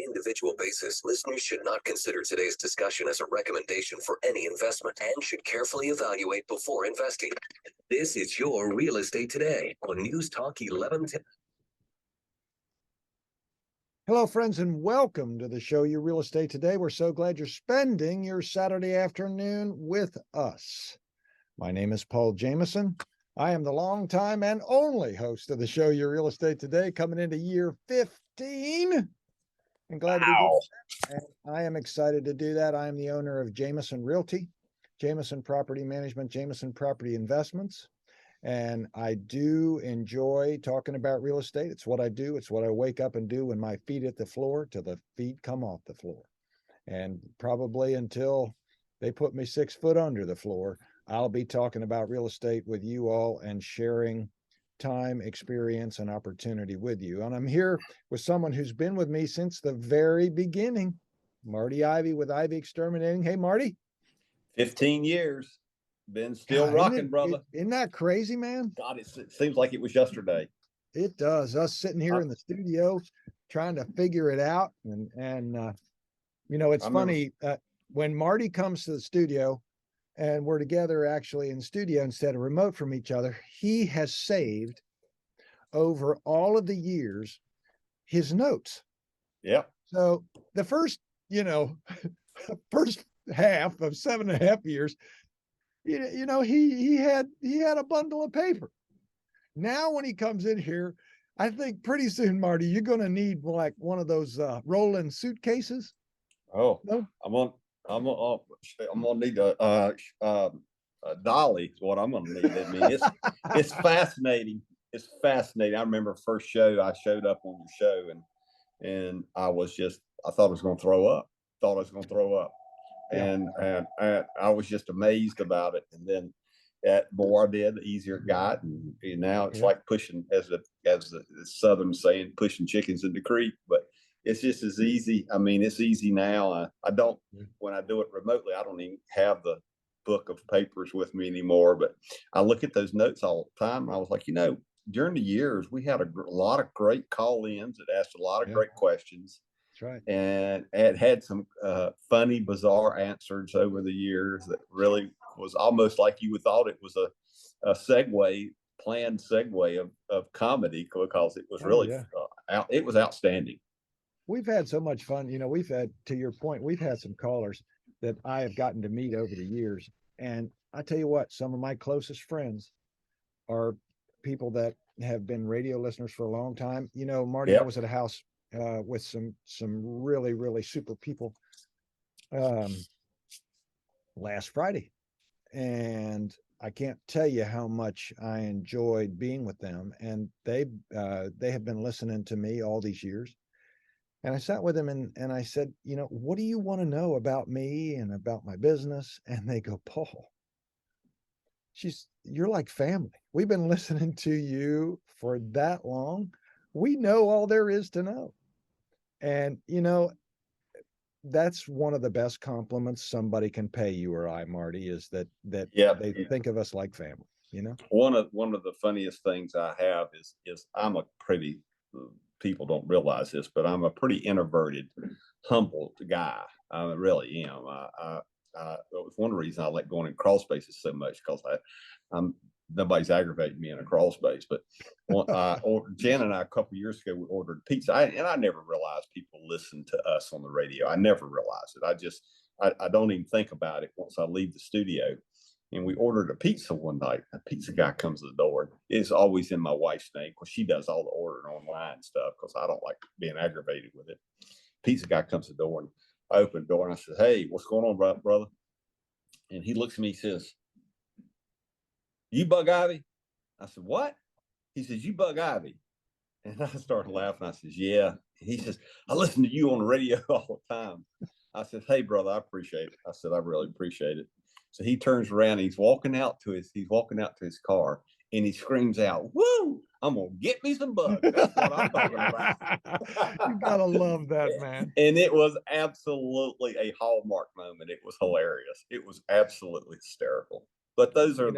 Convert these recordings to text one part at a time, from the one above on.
individual basis, listeners should not consider today's discussion as a recommendation for any investment and should carefully evaluate before investing. This is your Real Estate Today on News Talk 1110. Hello, friends, and welcome to the show, Your Real Estate Today. We're so glad you're spending your Saturday afternoon with us. My name is Paul Jameson. I am the longtime and only host of the show, Your Real Estate Today, coming into year 15. And glad to be doing that. And I am excited to do that. I am the owner of Jameson Realty, Jameson Property Management, Jameson Property Investments. And I do enjoy talking about real estate. It's what I do. It's what I wake up and do when my feet hit the floor till the feet come off the floor. And probably until they put me 6 foot under the floor, I'll be talking about real estate with you all and sharing time, experience, and opportunity with you. And I'm here with someone who's been with me since the very beginning, Marty Ivey with Ivey Exterminating. Hey, Marty. 15 years. Been still rocking, brother. Isn't that crazy, man? God, it seems like it was yesterday. It does. Us sitting here in the studio trying to figure it out. And you know, it's funny, when Marty comes to the studio and we're together actually in studio instead of remote from each other, he has saved over all of the years his notes. Yeah. So the first, first half of 7.5 years, he had a bundle of paper. Now when he comes in here, I think pretty soon, Marty, you're going to need like one of those rolling suitcases. Oh, no? I'm gonna need a dolly is what I'm gonna need. I mean, it's fascinating. It's fascinating. I remember first show I showed up on your show and I thought I was going to throw up. And I was just amazed about it. And then the more I did, the easier it got. And now it's like pushing, as the Southern saying, pushing chickens in the creek. But it's just as easy. I mean, it's easy now. When I do it remotely, I don't even have the book of papers with me anymore. But I look at those notes all the time. And I was like, during the years, we had a lot of great call-ins that asked a lot of great questions. That's right. And it had some funny, bizarre answers over the years that really was almost like you would thought it was a planned segue of comedy, because it was it was outstanding. We've had so much fun. We've had, to your point, we've had some callers that I have gotten to meet over the years. And I tell you what, some of my closest friends are people that have been radio listeners for a long time. Marty, I was at a house with some really, really super people last Friday. And I can't tell you how much I enjoyed being with them. And they have been listening to me all these years. And I sat with them and I said, what do you want to know about me and about my business? And they go, Paul, you're like family. We've been listening to you for that long. We know all there is to know. And, that's one of the best compliments somebody can pay you or I, Marty, is that they think of us like family, One of the funniest things I have is I'm a pretty, people don't realize this, but I'm a pretty introverted, humble guy. I really am. It was one reason I like going in crawl spaces so much, because nobody's aggravating me in a crawl space. But Jen and I, a couple of years ago, we ordered pizza. I never realized people listen to us on the radio. I never realized it. I don't even think about it once I leave the studio. And we ordered a pizza one night. A pizza guy comes to the door. It's always in my wife's name, because she does all the ordering online and stuff, because I don't like being aggravated with it. Pizza guy comes to the door, and I open the door and I said, "Hey, what's going on, brother?" And he looks at me, he says, "You Bug Ivey?" I said, "What?" He says, "You Bug Ivey?" And I started laughing. I says, "Yeah." He says, "I listen to you on the radio all the time." I said, "Hey, brother, I appreciate it." I said, "I really appreciate it." So he turns around and he's walking out to his car, and he screams out, "Woo! I'm gonna get me some bugs." That's what I'm talking about. You gotta love that, man. And it was absolutely a hallmark moment. It was hilarious. It was absolutely hysterical. But those are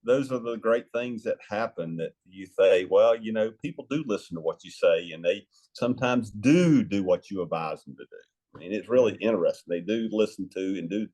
those are the great things that happen, that you say, well, you know, people do listen to what you say, and they sometimes do what you advise them to do. I mean, it's really interesting. They do listen to and do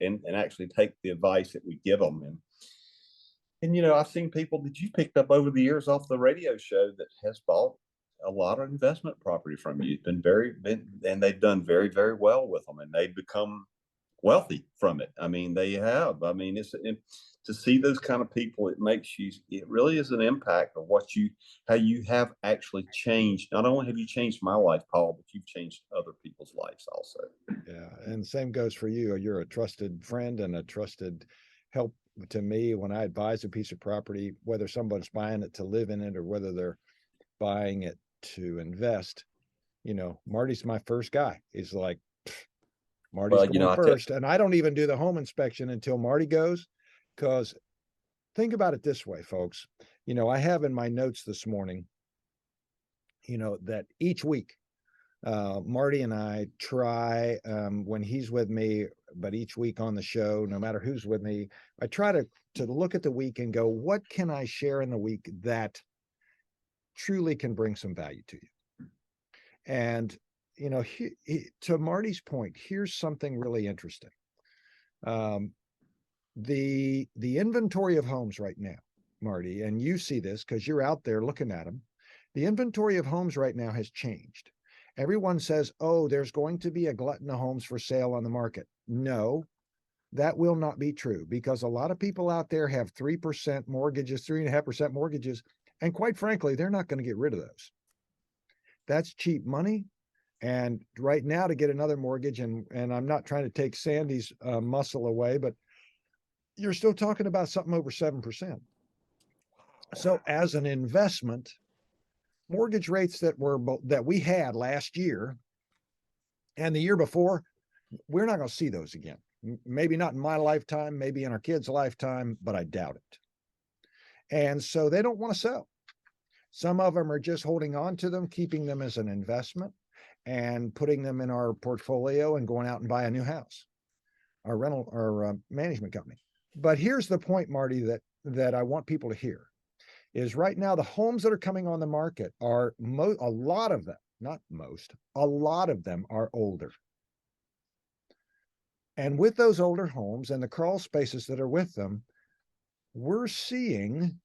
and actually take the advice that we give them. And you know, I've seen people that you picked up over the years off the radio show that has bought a lot of investment property from you. And they've done very, very well with them, and they've become wealthy from it. I mean, they have. I mean, to see those kind of people, it really is an impact of how you have actually changed. Not only have you changed my life, Paul, but you've changed other people's lives also. Yeah, and same goes for you. You're a trusted friend and a trusted help to me when I advise a piece of property, whether someone's buying it to live in it or whether they're buying it to invest. You know, Marty's my first guy. He's like, Marty's going first. And I don't even do the home inspection until Marty goes, because think about it this way, folks. You know, I have in my notes this morning, you know, that each week, Marty and I try, when he's with me, but each week on the show, no matter who's with me, I try to look at the week and go, what can I share in the week that truly can bring some value to you? And you know, to Marty's point, here's something really interesting. The inventory of homes right now, Marty, and you see this because you're out there looking at them. The inventory of homes right now has changed. Everyone says, oh, there's going to be a glutton of homes for sale on the market. No, that will not be true, because a lot of people out there have 3% mortgages, 3.5% mortgages, and quite frankly, they're not going to get rid of those. That's cheap money. And right now, to get another mortgage, and I'm not trying to take Sandy's muscle away, but you're still talking about something over 7%. So as an investment, mortgage rates that we had last year and the year before, we're not going to see those again. Maybe not in my lifetime, maybe in our kids' lifetime, but I doubt it. And so they don't want to sell. Some of them are just holding on to them, keeping them as an investment, and putting them in our portfolio and going out and buy a new house, our rental or management company. But here's the point, Marty, that I want people to hear is right now, the homes that are coming on the market are a lot of them, not most, a lot of them are older. And with those older homes and the crawl spaces that are with them, we're seeing,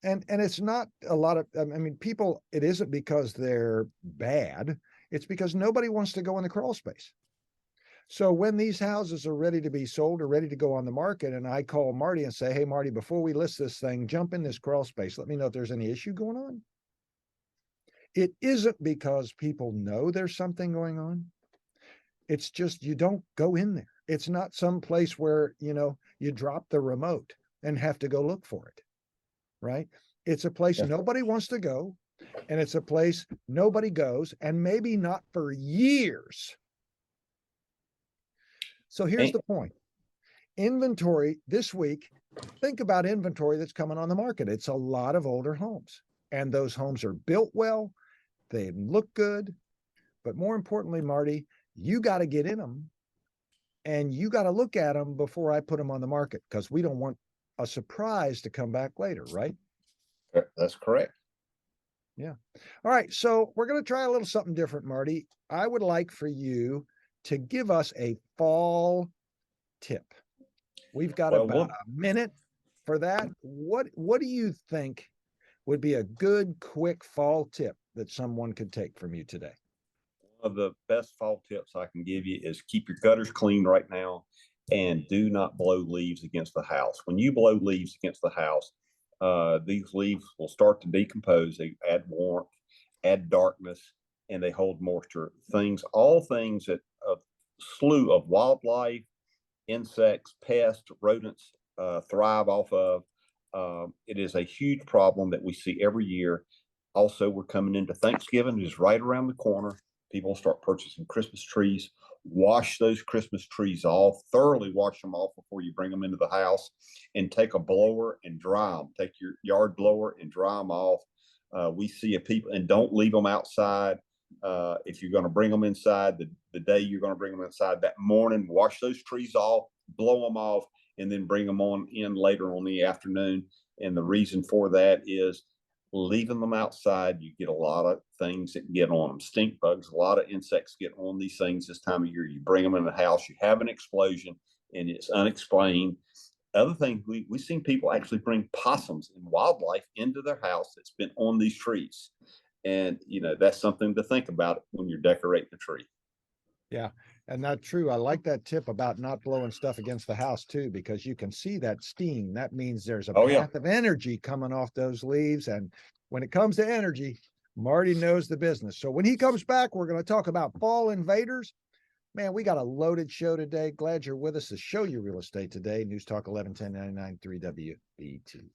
and it's not a lot of, I mean, people, it isn't because they're bad. It's because nobody wants to go in the crawl space. So when these houses are ready to be sold or ready to go on the market, and I call Marty and say, hey, Marty, before we list this thing, jump in this crawl space. Let me know if there's any issue going on. It isn't because people know there's something going on. It's just you don't go in there. It's not some place where, you know, you drop the remote and have to go look for it, right? It's a place nobody wants to go. And it's a place nobody goes, and maybe not for years. So here's the point. Inventory this week, think about inventory that's coming on the market. It's a lot of older homes, and those homes are built well. They look good. But more importantly, Marty, you got to get in them, and you got to look at them before I put them on the market, because we don't want a surprise to come back later, right? That's correct. Yeah. All right. So we're going to try a little something different, Marty. I would like for you to give us a fall tip. We've got about a minute for that. What do you think would be a good, quick fall tip that someone could take from you today? One of the best fall tips I can give you is keep your gutters clean right now, and do not blow leaves against the house. When you blow leaves against the house, these leaves will start to decompose. They add warmth, add darkness, and they hold moisture. All things that a slew of wildlife, insects, pests, rodents thrive off of. It is a huge problem that we see every year. Also, we're coming into Thanksgiving, which is right around the corner. People start purchasing Christmas trees. Wash those Christmas trees off, thoroughly wash them off before you bring them into the house, and take a blower and dry them. Take your yard blower and dry them off. We see people, and don't leave them outside. If you're going to bring them inside, the day you're going to bring them inside, that morning, wash those trees off, blow them off, and then bring them on in later on the afternoon. And the reason for that is leaving them outside, you get a lot of things that get on them. Stink bugs, a lot of insects get on these things this time of year. You bring them in the house, you have an explosion, and it's unexplained. Other thing, we've seen people actually bring possums and wildlife into their house that's been on these trees. And, that's something to think about when you're decorating a tree. Yeah, and that's true. I like that tip about not blowing stuff against the house too, because you can see that steam. That means there's a Oh, yeah. path of energy coming off those leaves. And when it comes to energy, Marty knows the business. So when he comes back, we're going to talk about fall invaders. Man, we got a loaded show today. Glad you're with us to show you real estate today. News Talk 1110 99.3 WBT.